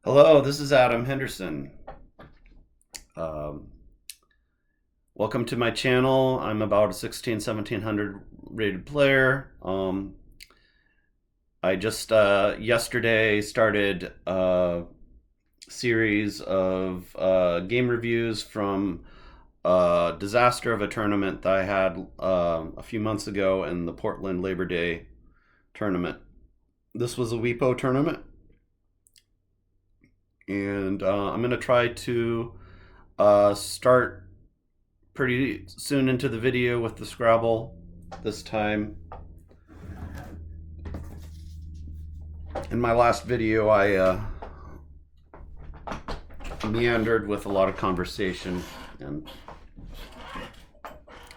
Hello, this is Adam Henderson. Um, Welcome to my channel. I'm about a 1700 rated player. I just yesterday started a series of game reviews from a disaster of a tournament that I had a few months ago in the Portland Labor Day tournament. This was a WePo tournament, and I'm going to try to start pretty soon into the video with the Scrabble this time. In my last video, I meandered with a lot of conversation, and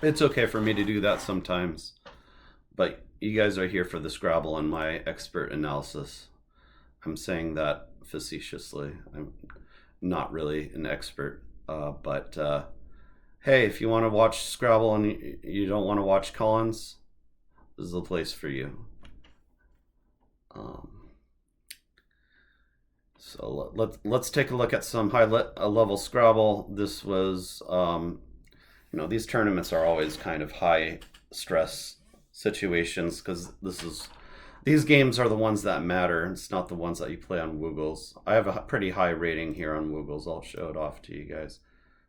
it's okay for me to do that sometimes, but you guys are here for the Scrabble and my expert analysis. I'm saying that facetiously. I'm not really an expert, but hey, if you want to watch Scrabble and you don't want to watch Collins, this is the place for you. So let's take a look at some high level Scrabble. This was, these tournaments are always kind of high stress situations because these games are the ones that matter. It's not the ones that you play on Woogles. I have a pretty high rating here on Woogles. I'll show it off to you guys.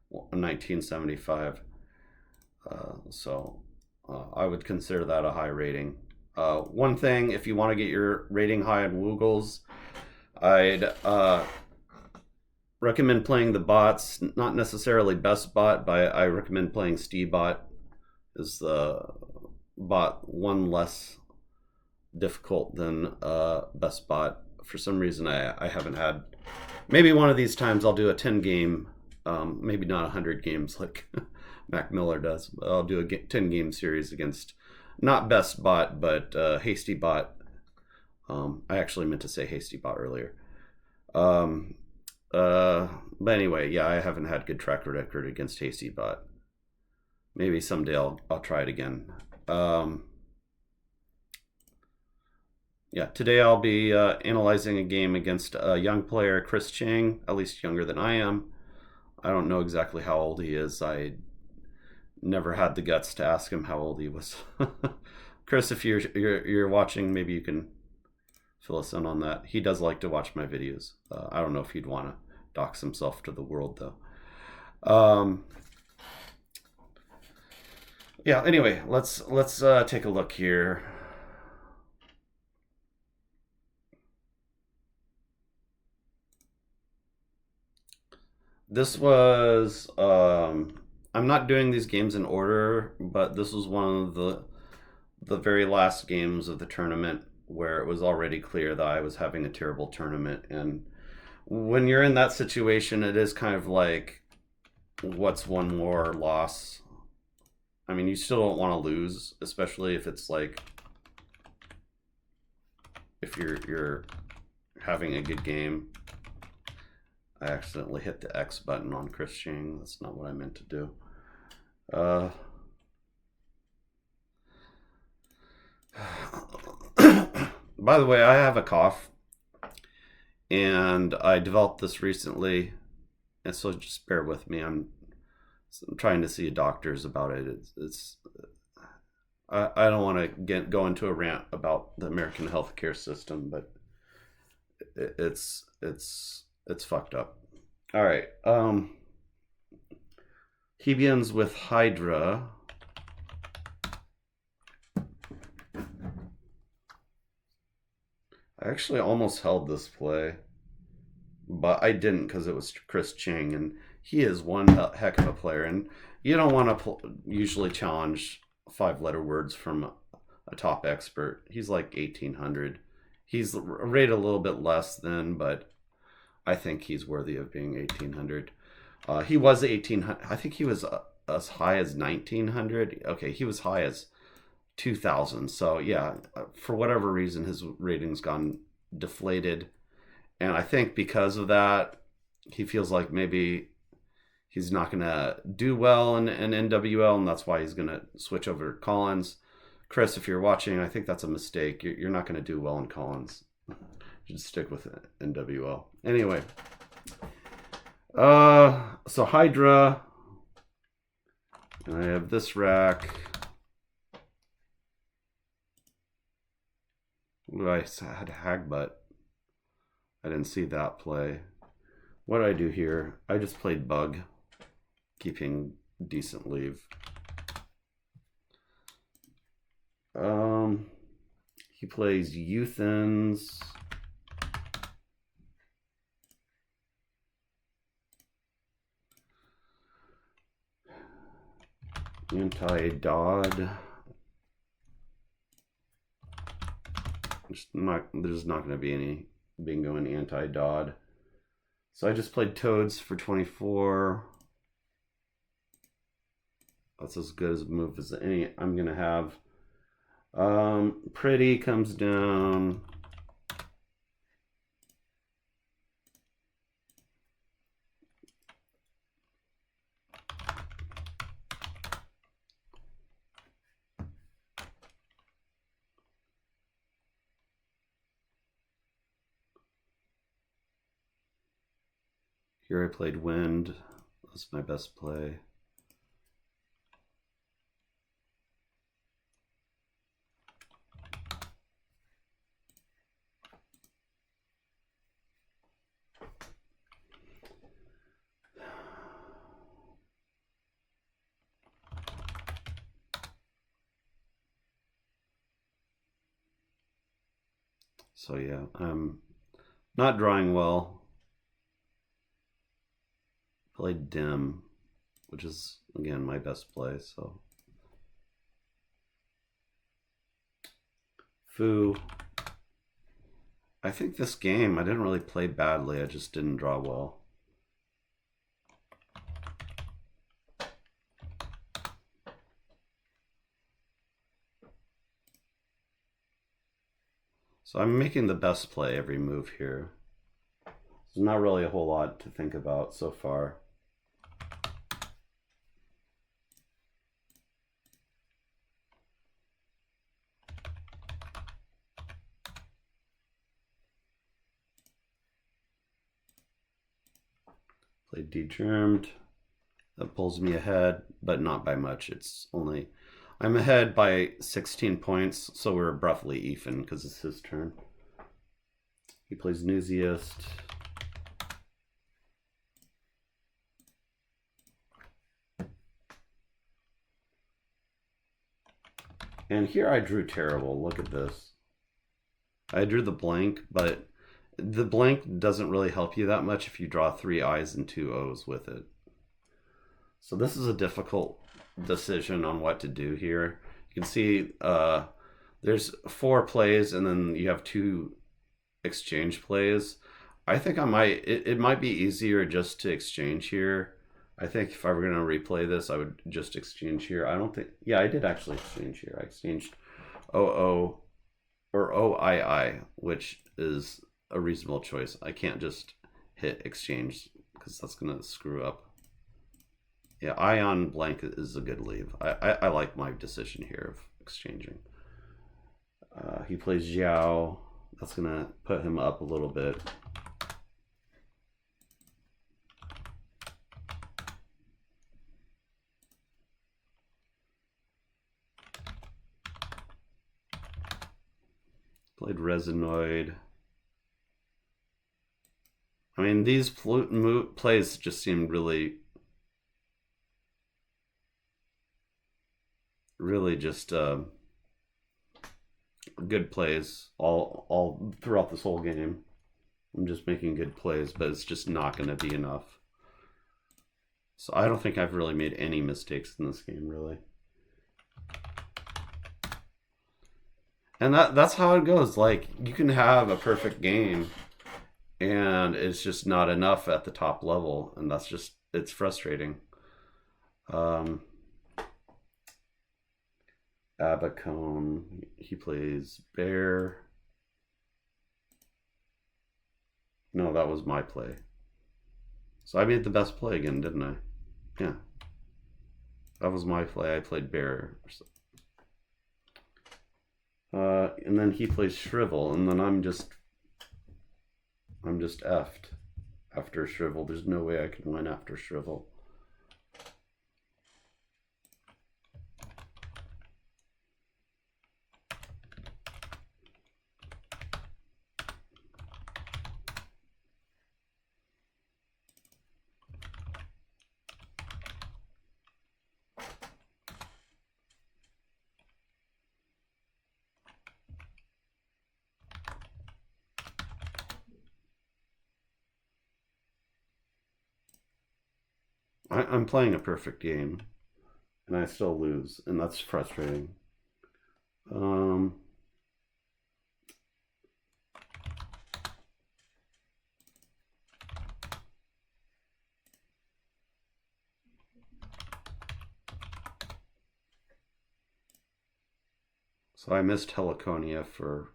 1975. So I would consider that a high rating. One thing, if you want to get your rating high on Woogles, I'd recommend playing the bots. Not necessarily best bot, but I recommend playing Steebot. Is the bot one less difficult than best bot? For some reason, I haven't had. Maybe one of these times I'll do a 10 game. Maybe not 100 games like Mac Miller does, but I'll do a 10 game series against not best bot, but hasty bot. I actually meant to say hasty bot earlier. But anyway, yeah, I haven't had good track record against hasty bot. Maybe someday I'll try it again. Yeah, today I'll be analyzing a game against a young player, Cheng, at least younger than I am. I don't know exactly how old he is. I never had the guts to ask him how old he was. Chris, if you're watching, maybe you can fill us in on that. He does like to watch my videos. I don't know if he'd want to dox himself to the world though. Yeah. Anyway, let's take a look here. This was I'm not doing these games in order, but this was one of the very last games of the tournament where it was already clear that I was having a terrible tournament. And when you're in that situation, it is kind of like, what's one more loss? I mean, you still don't want to lose, especially if it's like, if you're having a good game. I accidentally hit the X button on Chris Cheng. That's not what I meant to do. By the way, I have a cough, and I developed this recently, and so just bear with me. I'm trying to see doctors about it. I don't want to go into a rant about the American healthcare system, but it's fucked up. All right. He begins with Hydra. I actually almost held this play, but I didn't because it was Chris Cheng, and he is one heck of a player. And you don't want to usually challenge 5-letter words from a top expert. He's like 1800. He's rated a little bit less than, but I think he's worthy of being 1800. He was 1800. I think he was as high as 1900. Okay, he was high as 2000. So yeah, for whatever reason, his rating's gone deflated. And I think because of that, he feels like maybe he's not going to do well in NWL, and that's why he's going to switch over to Collins. Chris, if you're watching, I think that's a mistake. You're not going to do well in Collins. Should stick with NWL. Anyway. So Hydra. And I have this rack. Ooh, I had Hagbutt. I didn't see that play. What do I do here? I just played Bug, keeping decent leave. He plays Youthens. Anti-Dodd. There's not going to be any bingo in anti-Dodd. So I just played Toads for 24. That's as good as a move as any I'm going to have. Pretty comes down. Here I played Wind. That's my best play. So yeah, I'm not drawing well. Played Dim, which is again my best play. So Foo. I think this game I didn't really play badly. I just didn't draw well. So I'm making the best play every move here. There's not really a whole lot to think about so far. Played Degermed. That pulls me ahead, but not by much. It's only... I'm ahead by 16 points, so we're roughly even because it's his turn. He plays Newsiest. And here I drew terrible. Look at this. I drew the blank, but the blank doesn't really help you that much if you draw 3 I's and 2 O's with it. So this is a difficult decision on what to do here. You can see there's 4 plays and then you have 2 exchange plays. I think it might be easier just to exchange here. I think if I were going to replay this, I would just exchange here. I don't think, yeah, I did actually exchange here. I exchanged OO or OII, which is a reasonable choice. I can't just hit exchange because that's going to screw up. Yeah, Ion blank is a good leave. I like my decision here of exchanging. He plays Xiao. That's going to put him up a little bit. Played Resinoid. I mean, these plays just seem really just good plays all throughout this whole game. I'm just making good plays, but it's just not going to be enough. So I don't think I've really made any mistakes in this game, really. And that's how it goes. Like, you can have a perfect game and it's just not enough at the top level, and that's just, it's frustrating. Abacone, he plays Bear. No, that was my play. So I made the best play again, didn't I? Yeah. That was my play. I played Bear. And then he plays Shrivel, and then I'm just I'm just effed after Shrivel. There's no way I can win after Shrivel. I'm playing a perfect game, and I still lose, and that's frustrating. Um, so I missed Heliconia for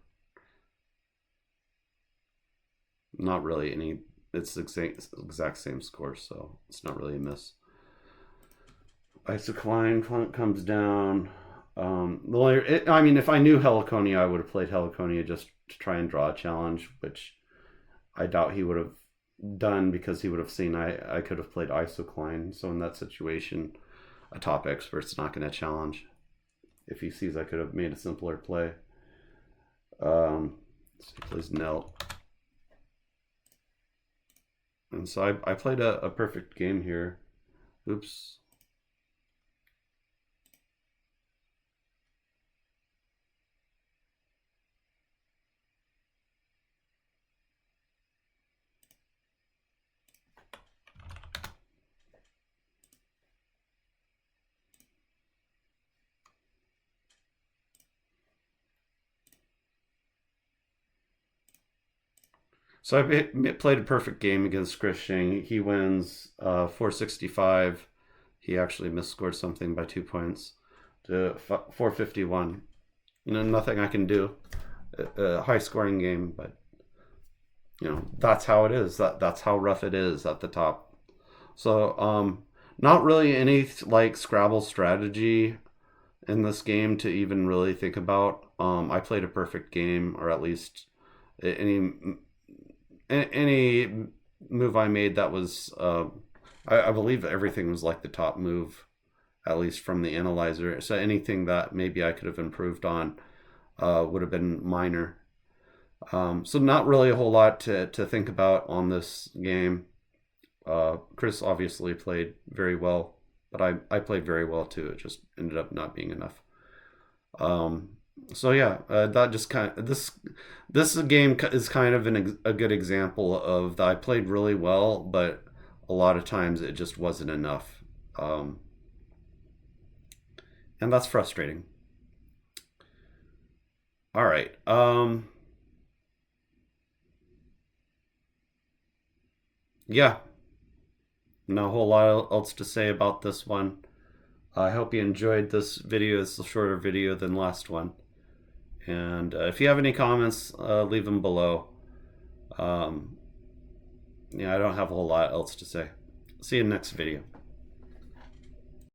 not really any. It's the exact same score, so it's not really a miss. Isocline comes down. I mean, if I knew Heliconia, I would have played Heliconia just to try and draw a challenge, which I doubt he would have done because he would have seen I could have played Isocline. So in that situation, a top expert's not going to challenge if he sees I could have made a simpler play. So he plays Nelt. And so I played a perfect game here. Oops. So I played a perfect game against Chris Cheng. He wins 465. He actually misscored something by 2 points to 451. Nothing I can do. A high scoring game, but that's how it is. That's how rough it is at the top. So not really any like Scrabble strategy in this game to even really think about. I played a perfect game, or at least any move I made that was I believe everything was like the top move, at least from the analyzer. So anything that maybe I could have improved on would have been minor. So not really a whole lot to think about on this game. Chris obviously played very well, but I played very well too. It just ended up not being enough. So yeah, that just kind of this game is kind of a good example of that I played really well, but a lot of times it just wasn't enough, and that's frustrating. All right, yeah, no whole lot else to say about this one. I hope you enjoyed this video. It's a shorter video than last one. And if you have any comments, leave them below. Yeah, I don't have a whole lot else to say. See you in the next video.